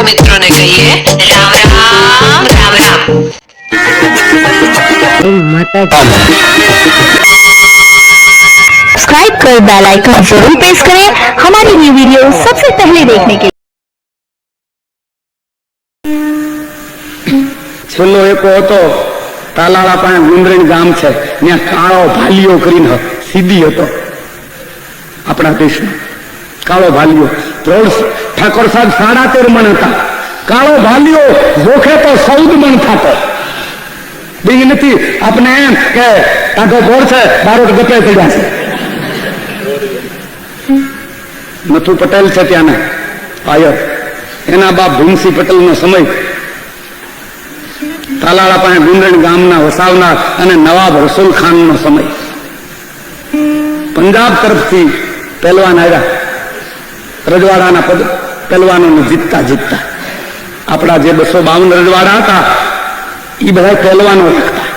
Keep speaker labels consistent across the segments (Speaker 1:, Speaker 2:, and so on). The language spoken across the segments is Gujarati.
Speaker 1: મિત્રોને કહીએ રામ રામ રામ રામ।
Speaker 2: सब्सक्राइब कर बेल आइकन जरूर प्रेस करें हमारी न्यू वीडियो सबसे पहले देखने के लिए।
Speaker 3: છેલ્લો એકો હતો તાલાળા પાસે ગુંદરણ ગામ છે, ત્યાં કાળો ભાલીઓ કરીને સીધી હતો આપણા દેશમાં। કાળો ભાલીઓ ઠાકોર સાહેબ 13.5 મણ હતા, કાળો ભાલીઓ જોખે તો 14 મણ થતો। બીજી નથી આપણે એમ કે ટાઢો ઘોડ છે બારોટ ગપે પડ્યા છે। નથુ પટેલ છે ત્યાંના આયર, એના બાપ ભીમસિંહ પટેલ નો સમય તાલાળા પાસે ગુંદરણ ગામના વસાવનાર અને નવાબ રસુલ ખાન નો સમય। પંજાબ તરફથી પહેલવાન આવ્યા, રજવાડાના પહેલવાનોને જીતતા જીતતા આપણા જે 252 રજવાડા હતા એ બધા પહેલવાનો રાખતા।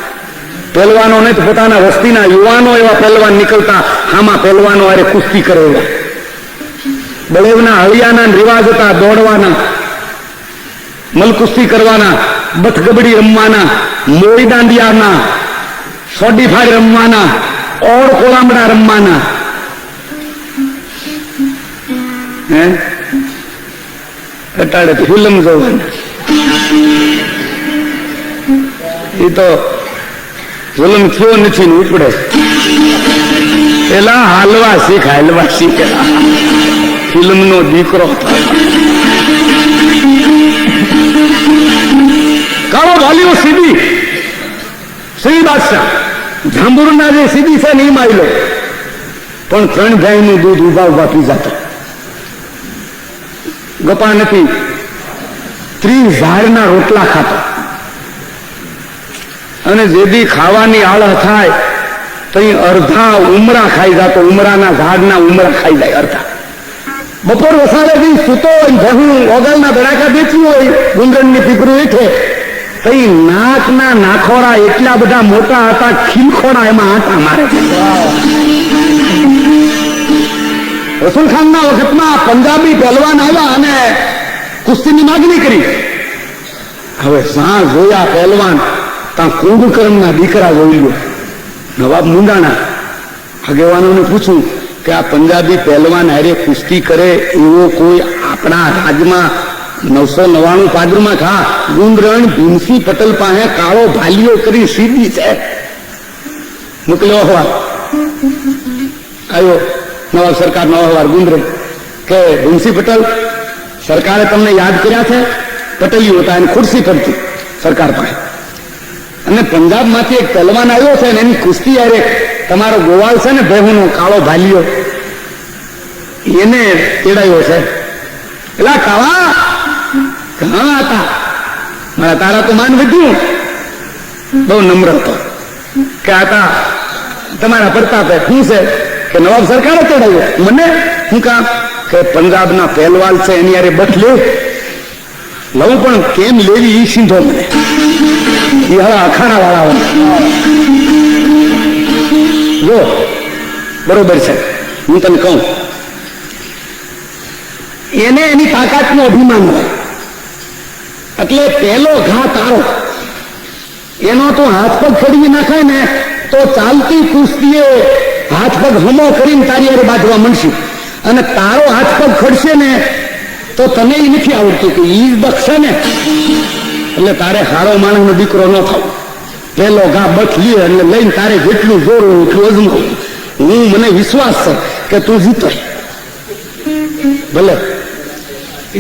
Speaker 3: પહેલવાનોને તો પોતાના વસ્તીના યુવાનો એવા પહેલવાન નીકળતા, આમાં પહેલવાનો અરે કુસ્તી કરે એવા। બળેવના હળિયાના રિવાજ હતા, દોડવાના, મલકુસ્તી કરવાના, બથગબડી રમવાના, મોઈ દાંડિયાના, સોડીફાઈ રમવાના, ઓળ કોળામડા રમવાના। હે અટાડે ફિલ્મ જોવાના, એ તો જુલમ થયો નથી ને ઉપડે પેલા હાલવા શીખ ફિલ્મ નો દીકરો કાળો ભાલીઓ સીધી શ્રી બાદશાહ જાંબુરના જે સીધી છે ને એ માયલો, પણ 3 ગાયનું દૂધ ઉભા ઉભા પી જતો, ગપા નથી। 30 ઝાડના રોટલા ખાતો, અને જેથી ખાવાની આળહ થાય તો અડધા ઉમરા ખાઈ જતો, ઉમરાના ઝાડના ઉમરા ખાઈ જાય અડધા। બપોર વસાડેથી સૂતો હોય, ઘઉં ઓગળના ધડાકા વેચ્યું હોય, ગુંદરણની પીપરું હેઠે, તો નાકના નાખોડા એટલા બધા મોટા હતા, ખીલખોડા એમાં આટા મારે છે। રસુલ ખાનના વખતમાં પંજાબી પહેલવાન આવ્યા અને કુસ્તીની માગણી કરી। હવે સાં જોયા પહેલવાન, ત્યાં કુંભકર્ણના દીકરા જોઈ લો, નવાબ મુંદાણા આગેવાનોને પૂછ્યું કે આ પંજાબી પહેલવાન હારે કુસ્તી કરે એવો કોઈ આપણા રાજમાં 999 પાદરમાં ખા ગુંદરણ ભીમસિંહ પટેલ પાસે કાળો ભાલીઓ કરી સીધી છે। મોકલ્યો અહેવાલ આવ્યો, નવાબ સરકારનો અહેવાલ ગુંદરણ કે ભીમસિંહ પટેલ સરકારે તમને યાદ કર્યા છે, પટેલીઓ હતા એની ખુરશી ફરતી સરકાર પાસે, અને પંજાબમાંથી એક પહેલવાન આવ્યો છે ને એની કુસ્તી અરે તમારો ગોવાળ છે ને ભેહુનો કાળો ભાલીઓ એને તેડાયો છે। પેલા કાળા ઘણા હતા, મારા તારા તો માન વધ્યું, બહુ નમ્ર હતો કે હતા તમારા પ્રતાપે શું છે કે નવાબ સરકારે તેડાયો મને, શું કામ કે પંજાબના પહેલવાન છે એની યારે બટ લઉં પણ કેમ લેવી એ સીધો મને, એ હવે અખાણા વાળા જો બરોબર છે, હું તને કહું એને એની તાકાતનું અભિમાન હોય, એટલે પેલો ઘા તારો એનો તો હાથ પગ ખડવી નાખાય ને તો ચાલતી કુસ્તીએ હાથ પગ હમો કરીને તારી હારે બાંધવા મળશે, અને તારો હાથ પગ ખડશે ને તો તને એ નથી આવડતું કે ઈ બક્ષે ને, એટલે તારે હારો માણસનો દીકરો ન થાવ, પેલો ઘા બચ લે એટલે લઈને તારે જેટલું જોર હોય એટલું અજમાવું। હું મને વિશ્વાસ છે કે તું જીતો, ભલે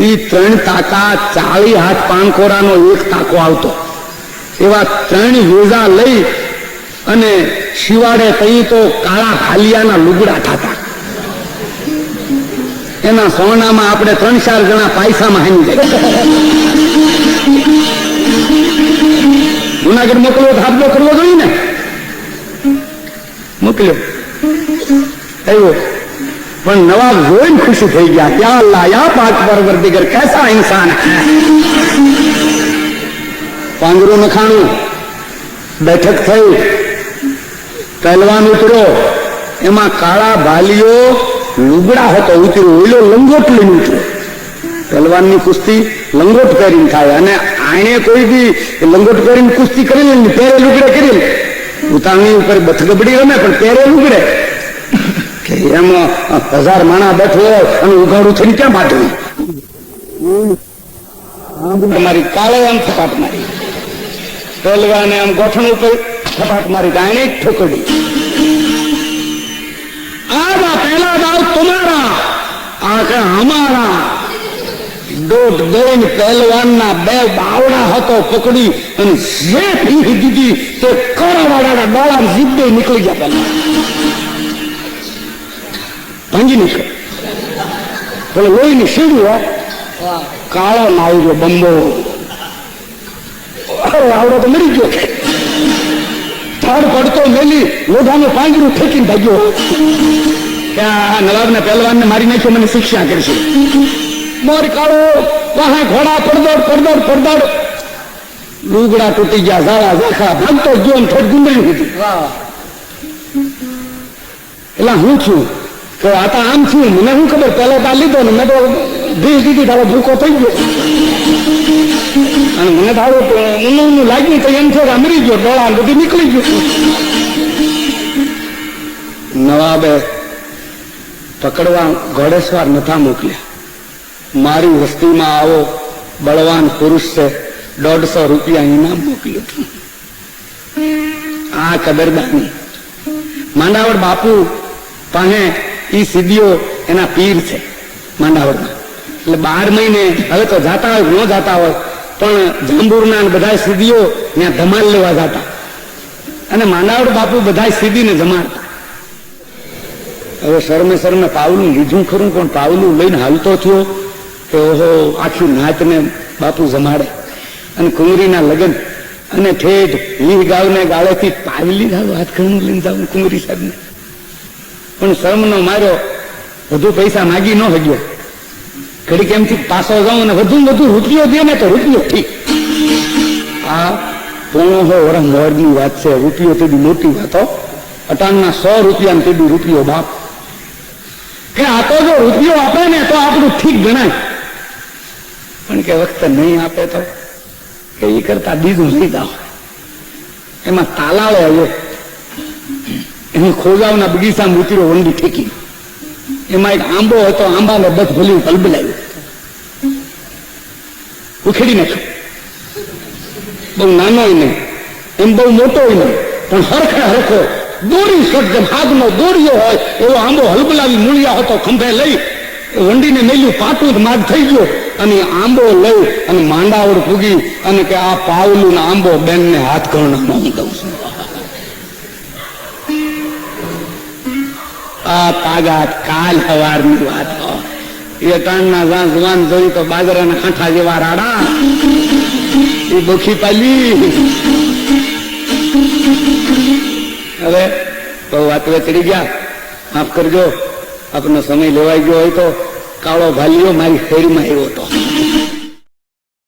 Speaker 3: એ 3 તાકા 40 હાથ પાનકોરાનો એક તાકો આવતો, એવા 3 વેજા લઈ અને શિવાડે તઈ તો કાળા ભાલિયાના લુગડા થતા, એના સોનામાં આપણે 3-4 જણા પાયસામાં હાની જાય। જુનાગઢ મોકલ્યો તો હાથલો કરવો જોઈએ ને, મોકલ્યો આવ્યો, પણ નવાબ જોઈને ખુશી થઈ ગયા, યા અલ્લાહ યા પાક પરવરદિગર કેસા ઇન્સાન। પાંગરું નખાણું, બેઠક થઈ, પહેલવાન ઉતર્યો, એમાં કાળા ભાલીઓ લુગડા હતો ઉતર્યો, ઓઈલો લંગોટ લઈને ઉતર્યો। પહેલવાનની કુસ્તી લંગોટ પહેરીને થાય. અને આણે કોઈ બી લંગોટ પહેરીને કુસ્તી કરી લે ને પહેરે લુગડે કરી લે, ઉતાવણી ઉપર બથગબડી રમે પણ પહેરે લુગડે કે એમાં 1000 માણા બેઠો હોય અને ઉઘાડું થઈને ક્યાં બાંધવું. તમારી કાળે આમ થપાટ મારી, પહેલવાને આમ ગોઠણ ઉપર થપાટ મારી, આને ઠોકડી. આ પહેલા દાવ તમારા, આ કે અમારા. દોઢ દોઈને પહેલવાનના 2 બાવડા હતો પકડી અને જે ફી દીધી તે કરાવાળાના ડોળા જીભે નીકળી ગયા. પહેલા ભાંગી નીકળે પેલો લોહીની સીડી હોય, કાળો નાઈ ગયો બંબો. આવડો તો મરી ગયો, થાળ પડતો મેલી લોઢાનું પાંજરું ફેંકીને ભાગ્યો કે આ નવાબને પહેલવાનને મારી નાખ્યો, મને શિક્ષા કરશે. મોર કાળો વાહે ઘોડા પડદોડ પડદોડ પડદોડ, લુગડા તૂટી ગયા, ઝાડા ઝાખા ભાગતો ગયો ને થોડી ગુંદડી હતી. એટલે હું છું કે આ તો આમ છું, મને શું ખબર, પહેલા તો લીધો ને મેં તો ભીજ દીધી, તારો ભૂકો થઈ ગયો અને મને તારું ઊનું લાગ્યું તો એમ થયો કે મરી ગયો, ડોળા બધું નીકળી ગયું. નવાબે પકડવા ઘોડેસવાર નથા મોકલ્યા. મારી વસ્તીમાં આવો બળવાન પુરુષ છે, 150 રૂપિયા ઇનામ મોકલ્યું હતું. આ કદરદાની માંડાવડ બાપુ પાસે ઈ સિદ્ધિઓ એના પીર છે માંડાવડમાં. એટલે 12 મહિને હવે તો જાતા હોય ન જાતા હોય, પણ જાંબુરના બધા સિદ્ધિઓ ત્યાં ધમાલ લેવા જતા અને માંડાવડ બાપુ બધા સિદ્ધિને જમાડતા. હવે શરમે પાવલું લીધું ખરું, પણ પાવલું લઈને હાલતો થયો કે ઓહો આખી નાતને બાપુ જમાડે. અને કુંવરીના લગ્ન અને ઠેઠ 20 ગાવને ગાળેથી પાવલી ગાળો હાથ ઘણું લઈને જાવ કુંવરી સાહેબને. પણ શરમનો માર્યો, વધુ પૈસા માગી ન હગ્યો. ઘડીક એમથી પાછો જાઉં અને વધુ રૂપિયો દે ને તો રૂપિયો ઠીક. આ 15 વર્ષ મોરની વાત છે. રૂપિયો તેની મોટી વાતો, અટાણના 100 રૂપિયા તેની રૂપિયો બાપ. કે આ તો જો રૂપિયો આપે ને તો આપણું ઠીક ગણાય, પણ કે વખતે નહીં આપે તો કે એ કરતા બીજું લઈ જાઓ. એમાં તાલાળે આવ્યો, એની ખોજાવના બગીચામાં ઉતર્યો વંડી ઠેકી. એમાં એક આંબો હતો, આંબાને બધ ભૂલી કલબલાવ્યો, ઉખેડી નાખ્યો. બહુ નાનો નહીં એમ બહુ મોટો નહીં, પણ હરખે હરખો દોરી શબ્દ ભાગનો દોરીઓ હોય એવો આંબો હલબલાવી મૂળિયા હતો, ખંભે લઈ વંડીને મેલ્યું, પાટું માગ થઈ ગયો અને આંબો લઈ અને માંડાવડ પૂગી અને કે આ પાવલું આંબો બેનને હાથ ઘરણામાં હું દઉં છું. આ તાગાત કાલ હવારની વાત હોય. એ ટાણના જાન જવાન જોઈ તો બાજરાના કાંઠા જેવા રાડા, એ દુખી પાલી. હવે બહુ વાત ચડી ગયા, માફ કરજો, આપનો સમય લેવાઈ ગયો હોય તો કાળો ભાલીઓ મારી ફેરીમાં આવ્યો હતો.